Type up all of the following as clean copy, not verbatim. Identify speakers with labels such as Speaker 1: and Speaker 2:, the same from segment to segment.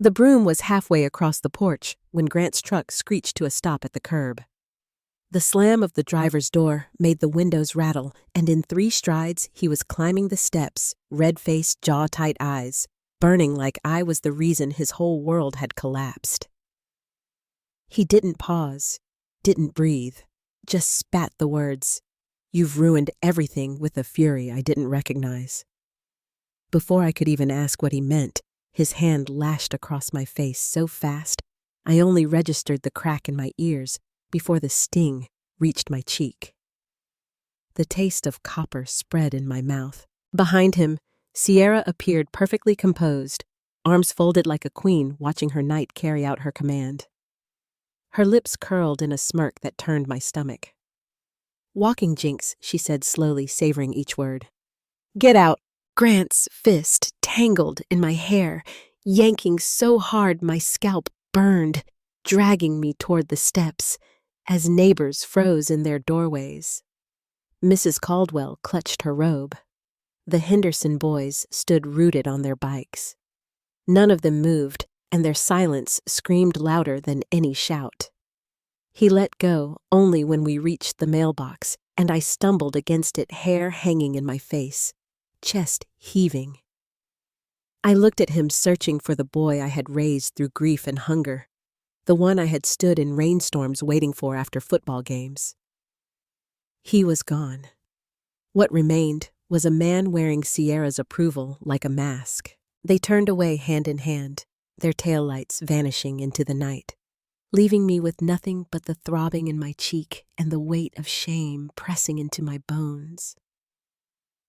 Speaker 1: The broom was halfway across the porch when Grant's truck screeched to a stop at the curb. The slam of the driver's door made the windows rattle, and in 3 strides he was climbing the steps, red-faced, jaw-tight eyes, burning like I was the reason his whole world had collapsed. He didn't pause, didn't breathe, just spat the words, "You've ruined everything," with a fury I didn't recognize. Before I could even ask what he meant, his hand lashed across my face so fast, I only registered the crack in my ears before the sting reached my cheek. The taste of copper spread in my mouth. Behind him, Sierra appeared perfectly composed, arms folded like a queen watching her knight carry out her command. Her lips curled in a smirk that turned my stomach. "Walking jinx," she said slowly, savoring each word. "Get out." Grant's fist tangled in my hair, yanking so hard my scalp burned, dragging me toward the steps, as neighbors froze in their doorways. Mrs. Caldwell clutched her robe. The Henderson boys stood rooted on their bikes. None of them moved, and their silence screamed louder than any shout. He let go only when we reached the mailbox, and I stumbled against it, hair hanging in my face, chest heaving. I looked at him, searching for the boy I had raised through grief and hunger, the one I had stood in rainstorms waiting for after football games. He was gone. What remained was a man wearing Sierra's approval like a mask. They turned away hand in hand, their taillights vanishing into the night, leaving me with nothing but the throbbing in my cheek and the weight of shame pressing into my bones.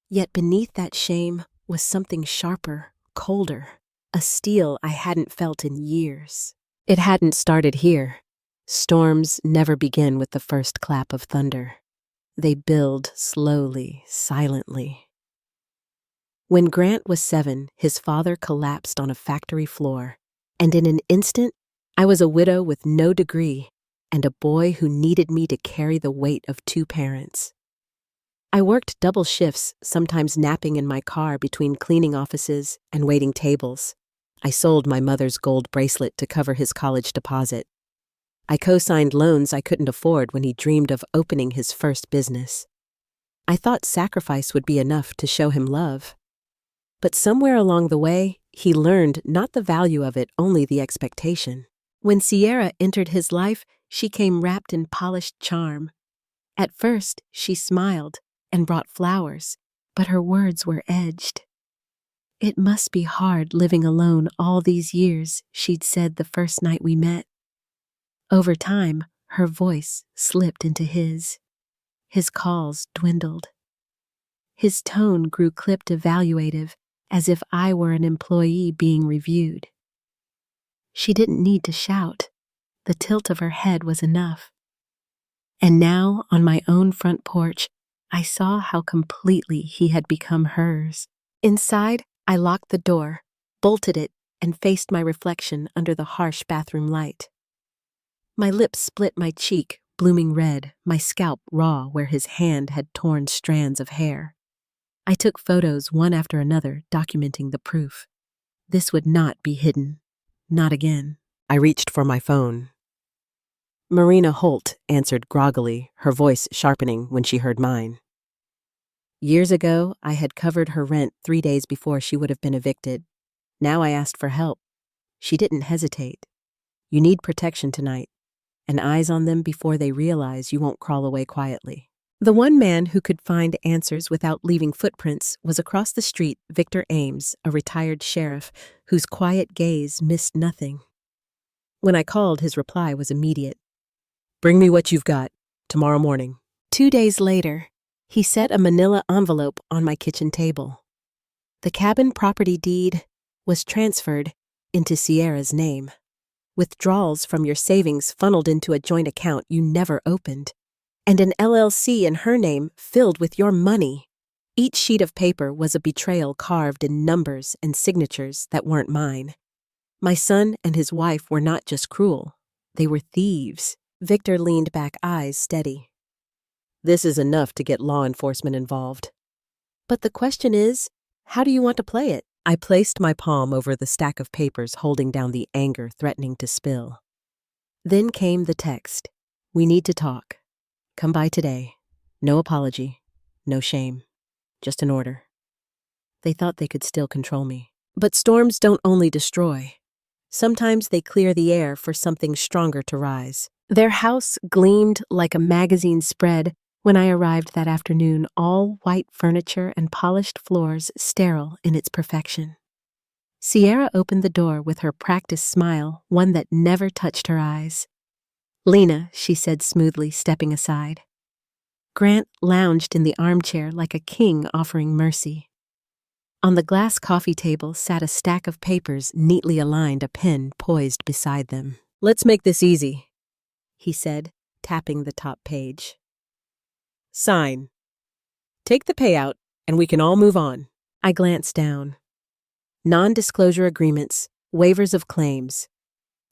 Speaker 1: Yet beneath that shame was something sharper, colder, a steel I hadn't felt in years. It hadn't started here. Storms never begin with the first clap of thunder. They build slowly, silently. When Grant was 7, his father collapsed on a factory floor, and in an instant, I was a widow with no degree and a boy who needed me to carry the weight of 2 parents. I worked double shifts, sometimes napping in my car between cleaning offices and waiting tables. I sold my mother's gold bracelet to cover his college deposit. I co-signed loans I couldn't afford when he dreamed of opening his first business. I thought sacrifice would be enough to show him love. But somewhere along the way, he learned not the value of it, only the expectation. When Sierra entered his life, she came wrapped in polished charm. At first, she smiled and brought flowers, but her words were edged. "It must be hard living alone all these years," she'd said the first night we met. Over time, her voice slipped into his. His calls dwindled. His tone grew clipped evaluative, as if I were an employee being reviewed. She didn't need to shout. The tilt of her head was enough. And now, on my own front porch, I saw how completely he had become hers. Inside, I locked the door, bolted it, and faced my reflection under the harsh bathroom light. My lips split my cheek, blooming red, my scalp raw where his hand had torn strands of hair. I took photos one after another, documenting the proof. This would not be hidden. Not again. I reached for my phone. Marina Holt answered groggily, her voice sharpening when she heard mine. Years ago, I had covered her rent 3 days before she would have been evicted. Now I asked for help. She didn't hesitate. "You need protection tonight, and eyes on them before they realize you won't crawl away quietly." The one man who could find answers without leaving footprints was across the street, Victor Ames, a retired sheriff whose quiet gaze missed nothing. When I called, his reply was immediate. "Bring me what you've got, tomorrow morning." 2 days later, he set a manila envelope on my kitchen table. The cabin property deed was transferred into Sierra's name. Withdrawals from your savings funneled into a joint account you never opened, and an LLC in her name filled with your money. Each sheet of paper was a betrayal carved in numbers and signatures that weren't mine. My son and his wife were not just cruel, they were thieves. Victor leaned back, eyes steady. "This is enough to get law enforcement involved." "But the question is, how do you want to play it?" I placed my palm over the stack of papers, holding down the anger threatening to spill. Then came the text. We need to talk. Come by today. No apology. No shame. Just an order. They thought they could still control me. But storms don't only destroy. Sometimes they clear the air for something stronger to rise. Their house gleamed like a magazine spread when I arrived that afternoon, all white furniture and polished floors, sterile in its perfection. Sierra opened the door with her practiced smile, one that never touched her eyes. "Lena," she said smoothly, stepping aside. Grant lounged in the armchair like a king offering mercy. On the glass coffee table sat a stack of papers neatly aligned, a pen poised beside them. "Let's make this easy," he said, tapping the top page. "Sign. Take the payout, and we can all move on." I glanced down. Non-disclosure agreements, waivers of claims.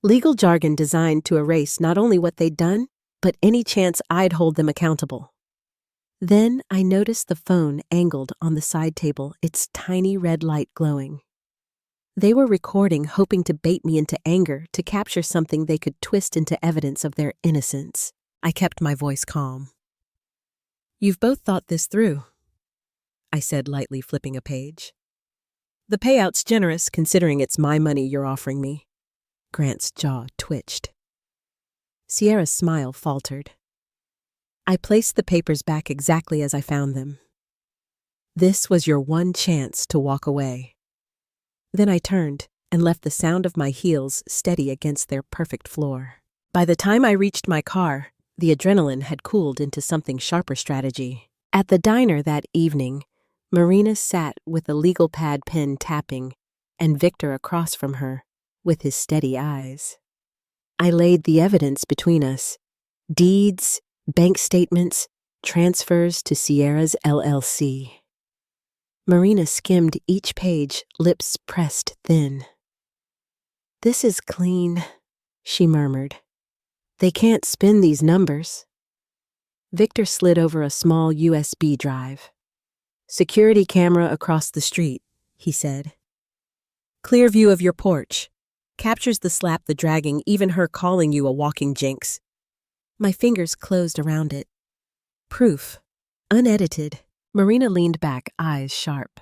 Speaker 1: Legal jargon designed to erase not only what they'd done, but any chance I'd hold them accountable. Then I noticed the phone angled on the side table, its tiny red light glowing. They were recording, hoping to bait me into anger, to capture something they could twist into evidence of their innocence. I kept my voice calm. "You've both thought this through," I said, lightly flipping a page. "The payout's generous, considering it's my money you're offering me." Grant's jaw twitched. Sierra's smile faltered. I placed the papers back exactly as I found them. "This was your one chance to walk away." Then I turned and left the sound of my heels steady against their perfect floor. By the time I reached my car, the adrenaline had cooled into something sharper strategy. At the diner that evening, Marina sat with a legal pad pen tapping, and Victor across from her, with his steady eyes. I laid the evidence between us: deeds, bank statements, transfers to Sierra's LLC. Marina skimmed each page, lips pressed thin. "This is clean," she murmured. "They can't spin these numbers." Victor slid over a small USB drive. "Security camera across the street," he said. "Clear view of your porch. Captures the slap, the dragging, even her calling you a walking jinx." My fingers closed around it. Proof. Unedited. Marina leaned back, eyes sharp.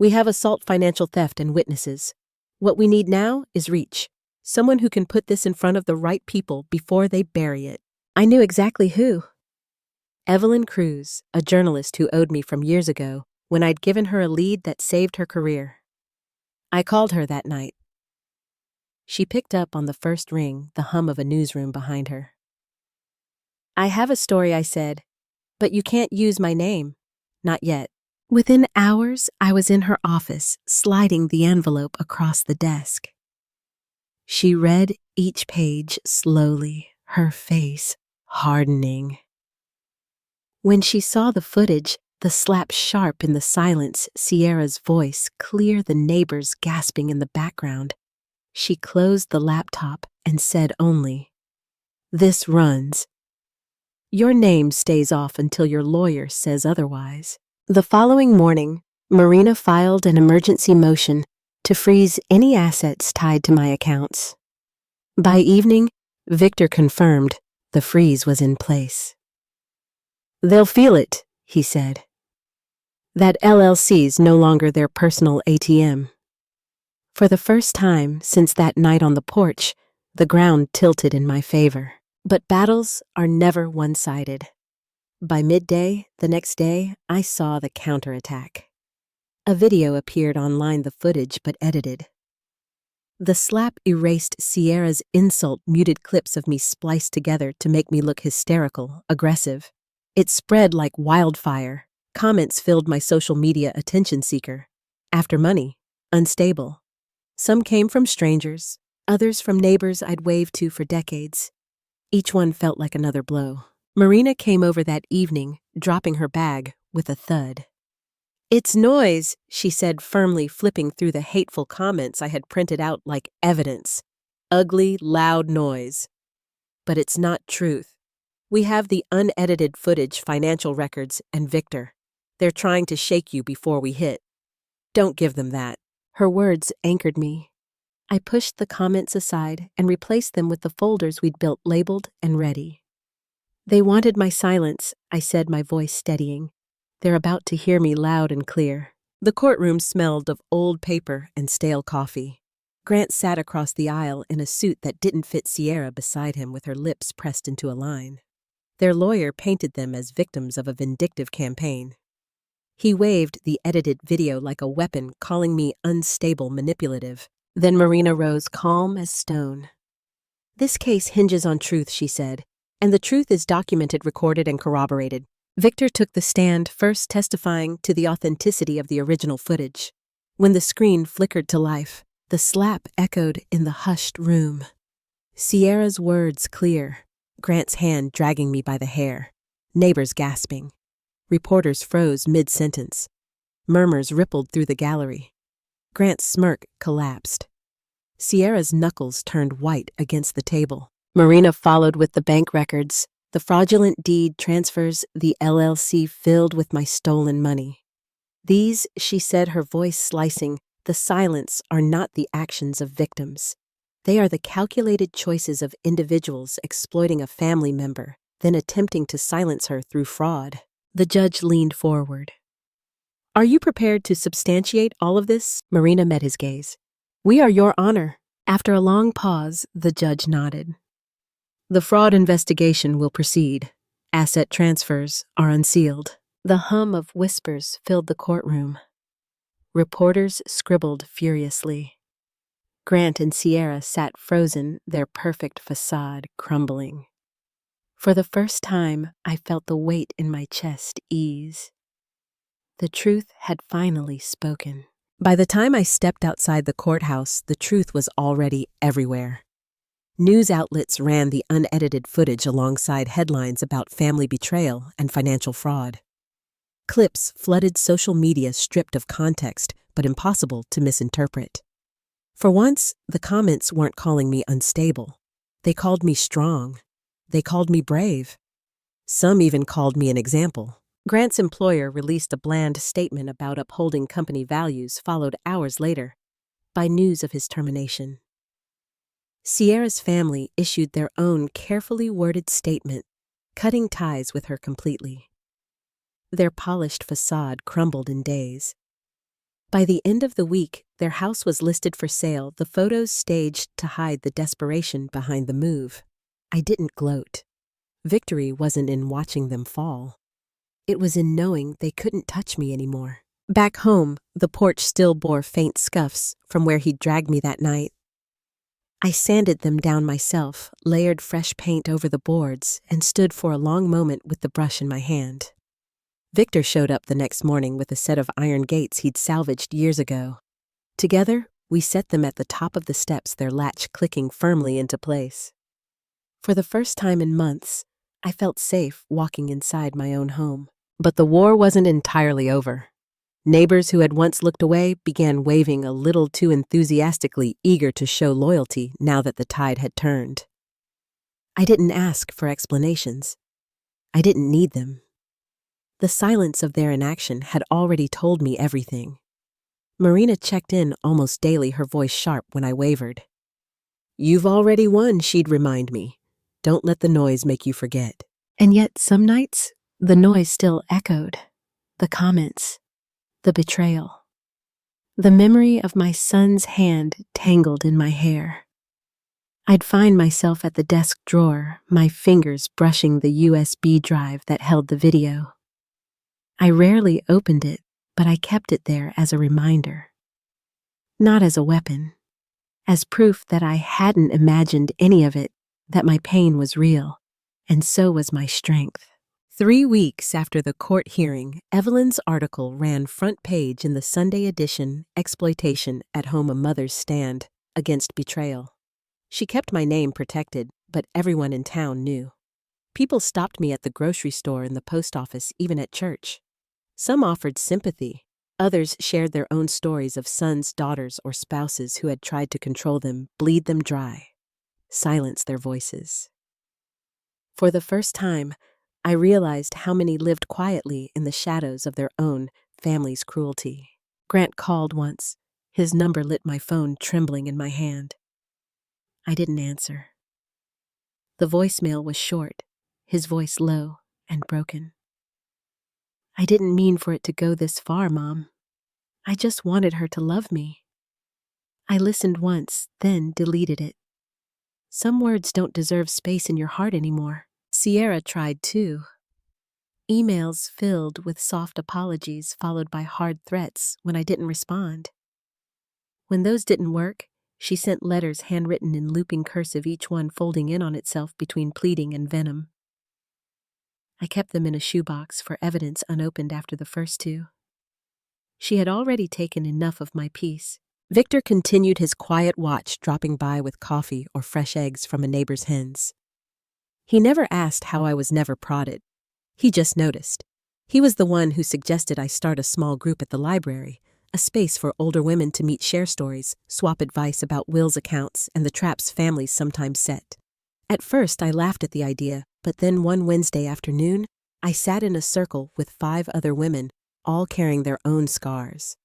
Speaker 1: "We have assault, financial theft, and witnesses. What we need now is reach. Someone who can put this in front of the right people before they bury it." I knew exactly who. Evelyn Cruz, a journalist who owed me from years ago when I'd given her a lead that saved her career. I called her that night. She picked up on the first ring, the hum of a newsroom behind her. "I have a story," I said, "but you can't use my name. Not yet." Within hours, I was in her office, sliding the envelope across the desk. She read each page slowly, her face hardening. When she saw the footage, the slap sharp in the silence, Sierra's voice clear, the neighbors gasping in the background, she closed the laptop and said only, "This runs. Your name stays off until your lawyer says otherwise." The following morning, Marina filed an emergency motion to freeze any assets tied to my accounts. By evening, Victor confirmed the freeze was in place. "They'll feel it," he said. "That LLC's no longer their personal ATM." For the first time since that night on the porch, the ground tilted in my favor. But battles are never one-sided. By midday, the next day, I saw the counterattack. A video appeared online, the footage but edited. The slap erased Sierra's insult, muted clips of me spliced together to make me look hysterical, aggressive. It spread like wildfire. Comments filled my social media attention seeker. After money, unstable. Some came from strangers, others from neighbors I'd waved to for decades. Each one felt like another blow. Marina came over that evening, dropping her bag with a thud. "It's noise," she said firmly, flipping through the hateful comments I had printed out like evidence. "Ugly, loud noise. But it's not truth. We have the unedited footage, financial records, and Victor. They're trying to shake you before we hit." Don't give them that. Her words anchored me. I pushed the comments aside and replaced them with the folders we'd built labeled and ready. They wanted my silence, I said, my voice steadying. They're about to hear me loud and clear. The courtroom smelled of old paper and stale coffee. Grant sat across the aisle in a suit that didn't fit Sierra beside him, with her lips pressed into a line. Their lawyer painted them as victims of a vindictive campaign. He waved the edited video like a weapon, calling me unstable, manipulative. Then Marina rose, calm as stone. This case hinges on truth, she said, and the truth is documented, recorded, and corroborated. Victor took the stand, first testifying to the authenticity of the original footage. When the screen flickered to life, the slap echoed in the hushed room. Sierra's words clear, Grant's hand dragging me by the hair, neighbors gasping. Reporters froze mid-sentence. Murmurs rippled through the gallery. Grant's smirk collapsed. Sierra's knuckles turned white against the table. Marina followed with the bank records, the fraudulent deed transfers, the LLC filled with my stolen money. These, she said, her voice slicing, the silence, are not the actions of victims. They are the calculated choices of individuals exploiting a family member, then attempting to silence her through fraud. The judge leaned forward. Are you prepared to substantiate all of this? Marina met his gaze. We are, Your Honor. After a long pause, the judge nodded. The fraud investigation will proceed. Asset transfers are unsealed. The hum of whispers filled the courtroom. Reporters scribbled furiously. Grant and Sierra sat frozen, their perfect facade crumbling. For the first time, I felt the weight in my chest ease. The truth had finally spoken. By the time I stepped outside the courthouse, the truth was already everywhere. News outlets ran the unedited footage alongside headlines about family betrayal and financial fraud. Clips flooded social media, stripped of context, but impossible to misinterpret. For once, the comments weren't calling me unstable. They called me strong. They called me brave. Some even called me an example. Grant's employer released a bland statement about upholding company values, followed hours later by news of his termination. Sierra's family issued their own carefully worded statement, cutting ties with her completely. Their polished facade crumbled in days. By the end of the week, their house was listed for sale, the photos staged to hide the desperation behind the move. I didn't gloat. Victory wasn't in watching them fall. It was in knowing they couldn't touch me anymore. Back home, the porch still bore faint scuffs from where he'd dragged me that night. I sanded them down myself, layered fresh paint over the boards, and stood for a long moment with the brush in my hand. Victor showed up the next morning with a set of iron gates he'd salvaged years ago. Together, we set them at the top of the steps, their latch clicking firmly into place. For the first time in months, I felt safe walking inside my own home. But the war wasn't entirely over. Neighbors who had once looked away began waving a little too enthusiastically, eager to show loyalty now that the tide had turned. I didn't ask for explanations. I didn't need them. The silence of their inaction had already told me everything. Marina checked in almost daily, her voice sharp when I wavered. You've already won, she'd remind me. Don't let the noise make you forget. And yet some nights, the noise still echoed. The comments, the betrayal. The memory of my son's hand tangled in my hair. I'd find myself at the desk drawer, my fingers brushing the USB drive that held the video. I rarely opened it, but I kept it there as a reminder. Not as a weapon, as proof that I hadn't imagined any of it, that my pain was real, and so was my strength. 3 weeks after the court hearing, Evelyn's article ran front page in the Sunday edition, Exploitation at Home, a Mother's Stand Against Betrayal. She kept my name protected, but everyone in town knew. People stopped me at the grocery store, in the post office, even at church. Some offered sympathy. Others shared their own stories of sons, daughters, or spouses who had tried to control them, bleed them dry, silence their voices. For the first time, I realized how many lived quietly in the shadows of their own family's cruelty. Grant called once. His number lit my phone trembling in my hand. I didn't answer. The voicemail was short, his voice low and broken. I didn't mean for it to go this far, Mom. I just wanted her to love me. I listened once, then deleted it. Some words don't deserve space in your heart anymore. Sierra tried too. Emails filled with soft apologies followed by hard threats when I didn't respond. When those didn't work, she sent letters handwritten in looping cursive, each one folding in on itself between pleading and venom. I kept them in a shoebox for evidence unopened after the first two. She had already taken enough of my peace. Victor continued his quiet watch, dropping by with coffee or fresh eggs from a neighbor's hens. He never asked how I was never prodded. He just noticed. He was the one who suggested I start a small group at the library, a space for older women to meet, share stories, swap advice about wills, accounts, and the traps families sometimes set. At first, I laughed at the idea, but then one Wednesday afternoon, I sat in a circle with 5 other women, all carrying their own scars.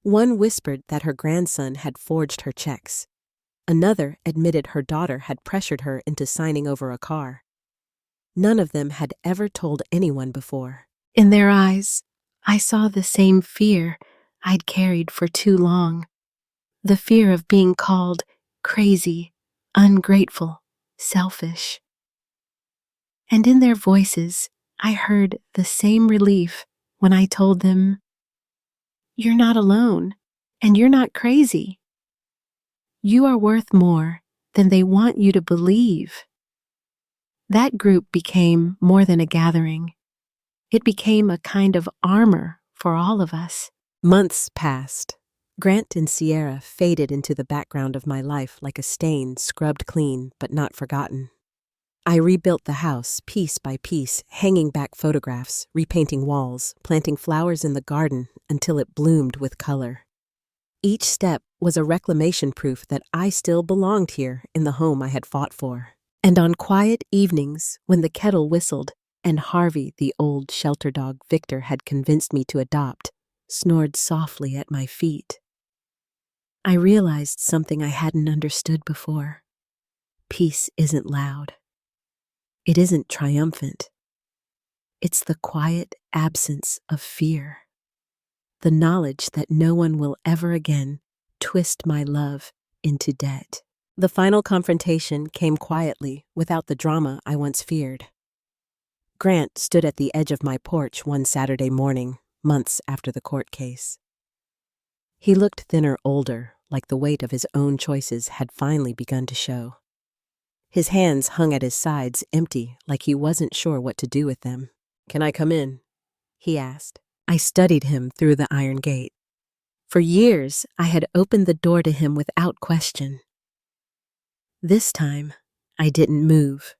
Speaker 1: One whispered that her grandson had forged her checks. Another admitted her daughter had pressured her into signing over a car. None of them had ever told anyone before. In their eyes, I saw the same fear I'd carried for too long. The fear of being called crazy, ungrateful, selfish. And in their voices, I heard the same relief when I told them, "You're not alone, and you're not crazy. You are worth more than they want you to believe." That group became more than a gathering. It became a kind of armor for all of us. Months passed. Grant and Sierra faded into the background of my life like a stain scrubbed clean but not forgotten. I rebuilt the house piece by piece, hanging back photographs, repainting walls, planting flowers in the garden until it bloomed with color. Each step was a reclamation proof that I still belonged here in the home I had fought for. And on quiet evenings, when the kettle whistled and Harvey, the old shelter dog Victor had convinced me to adopt, snored softly at my feet, I realized something I hadn't understood before. Peace isn't loud. It isn't triumphant. It's the quiet absence of fear. The knowledge that no one will ever again twist my love into debt. The final confrontation came quietly, without the drama I once feared. Grant stood at the edge of my porch one Saturday morning, months after the court case. He looked thinner, older, like the weight of his own choices had finally begun to show. His hands hung at his sides, empty, like he wasn't sure what to do with them. "Can I come in?" he asked. I studied him through the iron gate. For years, I had opened the door to him without question. This time, I didn't move.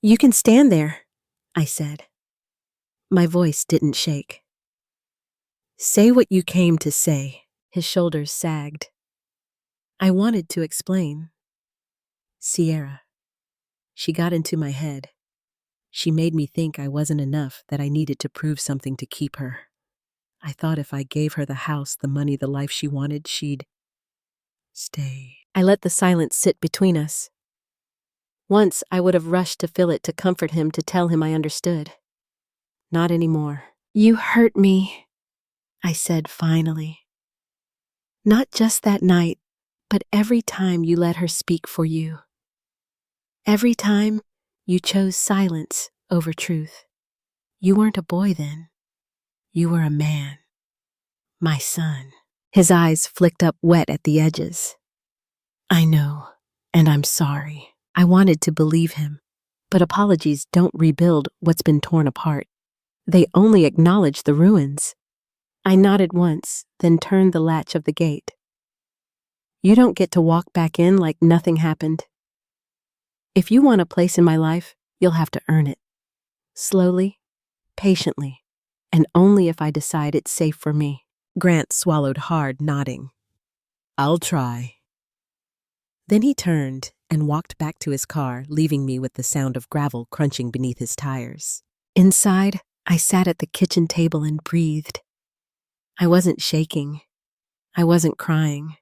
Speaker 1: "You can stand there," I said. My voice didn't shake. "Say what you came to say." His shoulders sagged. I wanted to explain. Sierra. She got into my head. She made me think I wasn't enough, that I needed to prove something to keep her. I thought if I gave her the house, the money, the life she wanted, she'd stay. I let the silence sit between us. Once I would have rushed to fill it, to comfort him, to tell him I understood. Not anymore. "You hurt me," I said finally. "Not just that night, but every time you let her speak for you. Every time you chose silence over truth. You weren't a boy then. You were a man. My son." His eyes flicked up wet at the edges. "I know, and I'm sorry." I wanted to believe him, but apologies don't rebuild what's been torn apart. They only acknowledge the ruins. I nodded once, then turned the latch of the gate. "You don't get to walk back in like nothing happened. If you want a place in my life, you'll have to earn it. Slowly, patiently, and only if I decide it's safe for me." Grant swallowed hard, nodding. "I'll try." Then he turned and walked back to his car, leaving me with the sound of gravel crunching beneath his tires. Inside, I sat at the kitchen table and breathed. I wasn't shaking. I wasn't crying.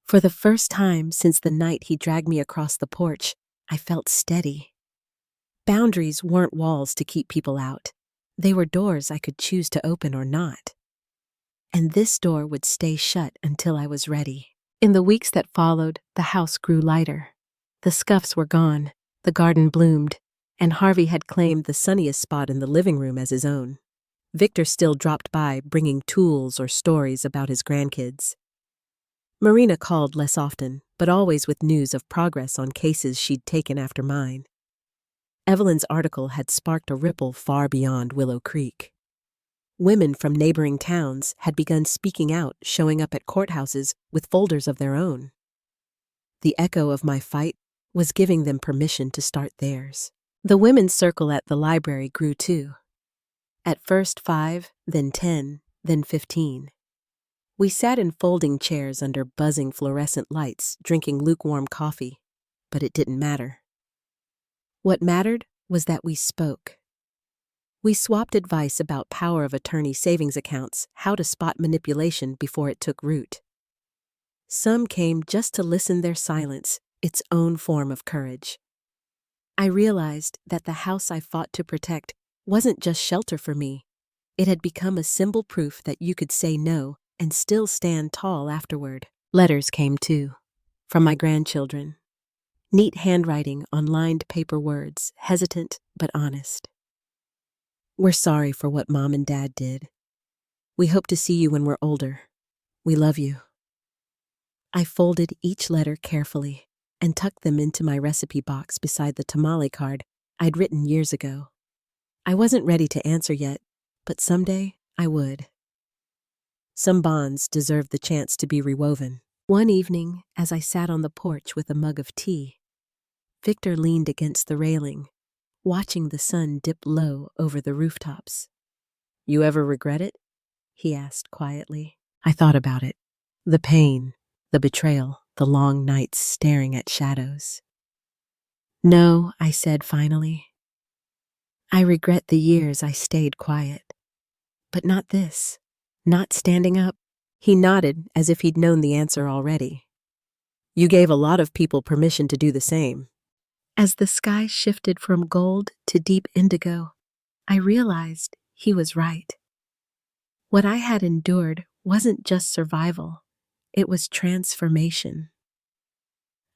Speaker 1: For the first time since the night he dragged me across the porch, I felt steady. Boundaries weren't walls to keep people out. They were doors I could choose to open or not. And this door would stay shut until I was ready. In the weeks that followed, the house grew lighter. The scuffs were gone, the garden bloomed, and Harvey had claimed the sunniest spot in the living room as his own. Victor still dropped by, bringing tools or stories about his grandkids. Marina called less often, but always with news of progress on cases she'd taken after mine. Evelyn's article had sparked a ripple far beyond Willow Creek. Women from neighboring towns had begun speaking out, showing up at courthouses with folders of their own. The echo of my fight was giving them permission to start theirs. The women's circle at the library grew too. At first 5, then 10, then 15. We sat in folding chairs under buzzing fluorescent lights, drinking lukewarm coffee, but it didn't matter. What mattered was that we spoke. We swapped advice about power of attorney savings accounts, how to spot manipulation before it took root. Some came just to listen their silence, its own form of courage. I realized that the house I fought to protect wasn't just shelter for me. It had become a symbol proof that you could say no and still stand tall afterward. Letters came too, from my grandchildren. Neat handwriting on lined paper words, hesitant but honest. We're sorry for what Mom and Dad did. We hope to see you when we're older. We love you. I folded each letter carefully and tucked them into my recipe box beside the tamale card I'd written years ago. I wasn't ready to answer yet, but someday I would. Some bonds deserved the chance to be rewoven. One evening, as I sat on the porch with a mug of tea, Victor leaned against the railing, watching the sun dip low over the rooftops. "You ever regret it?" he asked quietly. I thought about it. The pain, the betrayal, the long nights staring at shadows. "No," I said finally. "I regret the years I stayed quiet. But not this. Not standing up." He nodded as if he'd known the answer already. "You gave a lot of people permission to do the same." As the sky shifted from gold to deep indigo, I realized he was right. What I had endured wasn't just survival, it was transformation.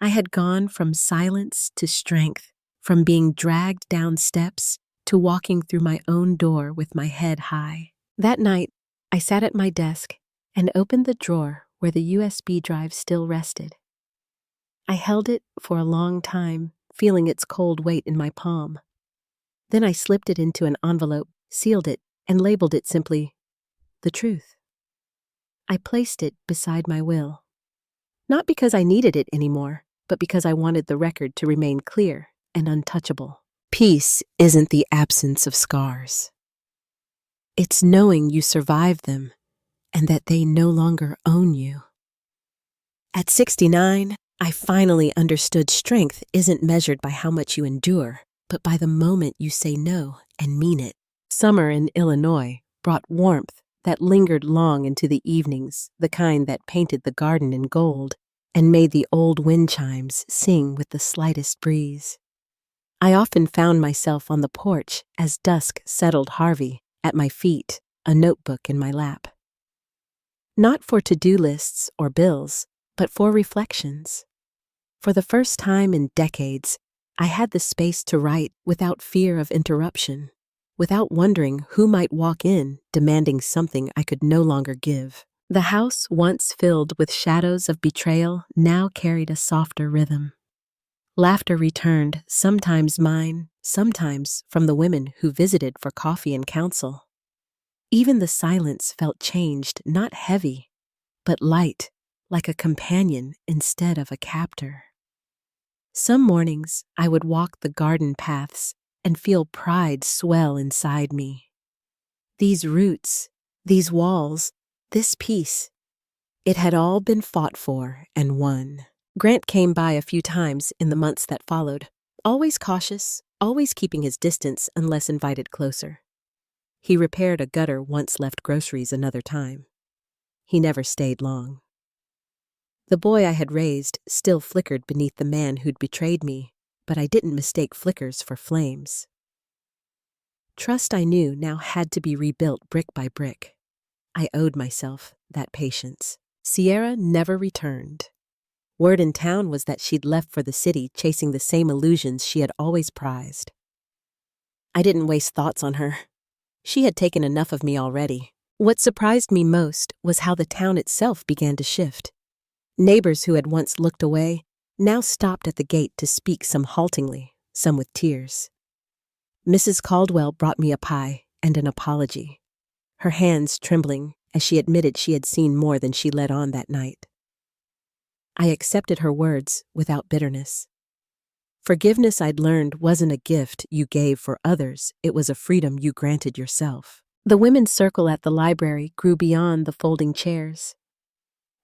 Speaker 1: I had gone from silence to strength, from being dragged down steps to walking through my own door with my head high. That night, I sat at my desk and opened the drawer where the USB drive still rested. I held it for a long time, feeling its cold weight in my palm. Then I slipped it into an envelope, sealed it, and labeled it simply, "The Truth." I placed it beside my will. Not because I needed it anymore, but because I wanted the record to remain clear and untouchable. Peace isn't the absence of scars. It's knowing you survived them and that they no longer own you. At 69, I finally understood strength isn't measured by how much you endure, but by the moment you say no and mean it. Summer in Illinois brought warmth that lingered long into the evenings, the kind that painted the garden in gold and made the old wind chimes sing with the slightest breeze. I often found myself on the porch as dusk settled Harvey at my feet, a notebook in my lap. Not for to-do lists or bills, but for reflections. For the first time in decades, I had the space to write without fear of interruption, without wondering who might walk in demanding something I could no longer give. The house, once filled with shadows of betrayal, now carried a softer rhythm. Laughter returned, sometimes mine, sometimes from the women who visited for coffee and counsel. Even the silence felt changed, not heavy, but light, like a companion instead of a captor. Some mornings I would walk the garden paths and feel pride swell inside me. These roots, these walls, this peace, it had all been fought for and won. Grant came by a few times in the months that followed, always cautious, always keeping his distance unless invited closer. He repaired a gutter once, left groceries another time. He never stayed long. The boy I had raised still flickered beneath the man who'd betrayed me, but I didn't mistake flickers for flames. Trust, I knew, now had to be rebuilt brick by brick. I owed myself that patience. Sierra never returned. Word in town was that she'd left for the city, chasing the same illusions she had always prized. I didn't waste thoughts on her. She had taken enough of me already. What surprised me most was how the town itself began to shift. Neighbors who had once looked away now stopped at the gate to speak, some haltingly, some with tears. Mrs. Caldwell brought me a pie and an apology, her hands trembling as she admitted she had seen more than she let on that night. I accepted her words without bitterness. Forgiveness, I'd learned, wasn't a gift you gave for others, it was a freedom you granted yourself. The women's circle at the library grew beyond the folding chairs.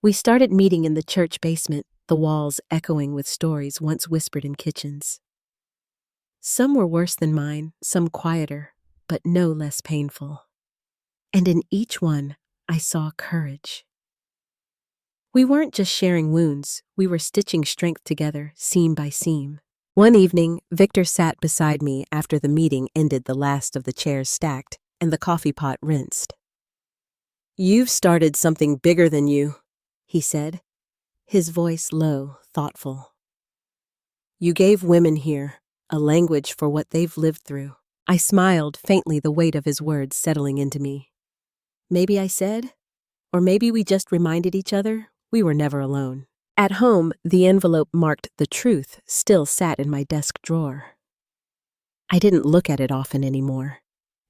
Speaker 1: We started meeting in the church basement, the walls echoing with stories once whispered in kitchens. Some were worse than mine, some quieter, but no less painful. And in each one, I saw courage. We weren't just sharing wounds, we were stitching strength together, seam by seam. One evening, Victor sat beside me after the meeting ended, the last of the chairs stacked and the coffee pot rinsed. "You've started something bigger than you," he said, his voice low, thoughtful. "You gave women here a language for what they've lived through." I smiled faintly, the weight of his words settling into me. Maybe I said, or maybe we just reminded each other we were never alone. At home, the envelope marked "The Truth" still sat in my desk drawer. I didn't look at it often anymore.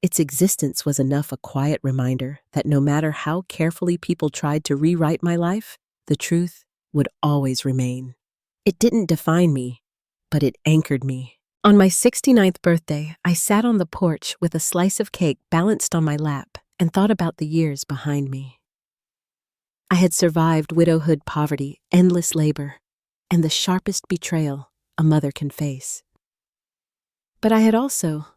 Speaker 1: Its existence was enough a quiet reminder that no matter how carefully people tried to rewrite my life, the truth would always remain. It didn't define me, but it anchored me. On my 69th birthday, I sat on the porch with a slice of cake balanced on my lap and thought about the years behind me. I had survived widowhood, poverty, endless labor, and the sharpest betrayal a mother can face. But I had also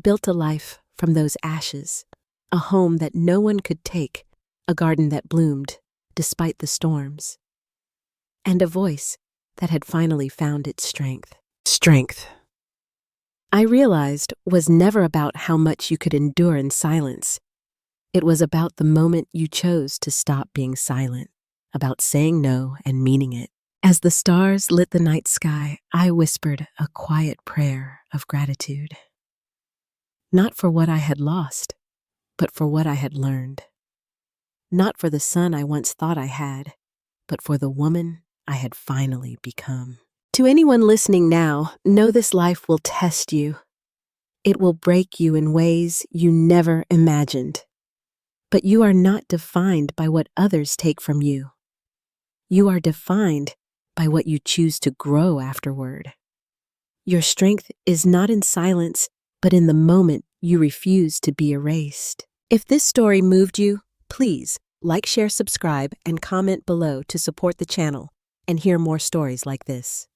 Speaker 1: built a life from those ashes, a home that no one could take, a garden that bloomed despite the storms, and a voice that had finally found its strength. Strength, I realized, was never about how much you could endure in silence. It was about the moment you chose to stop being silent, about saying no and meaning it. As the stars lit the night sky, I whispered a quiet prayer of gratitude. Not for what I had lost, but for what I had learned. Not for the son I once thought I had, but for the woman I had finally become. To anyone listening now, know this life will test you. It will break you in ways you never imagined. But you are not defined by what others take from you. You are defined by what you choose to grow afterward. Your strength is not in silence, but in the moment you refuse to be erased. If this story moved you, please like, share, subscribe, and comment below to support the channel and hear more stories like this.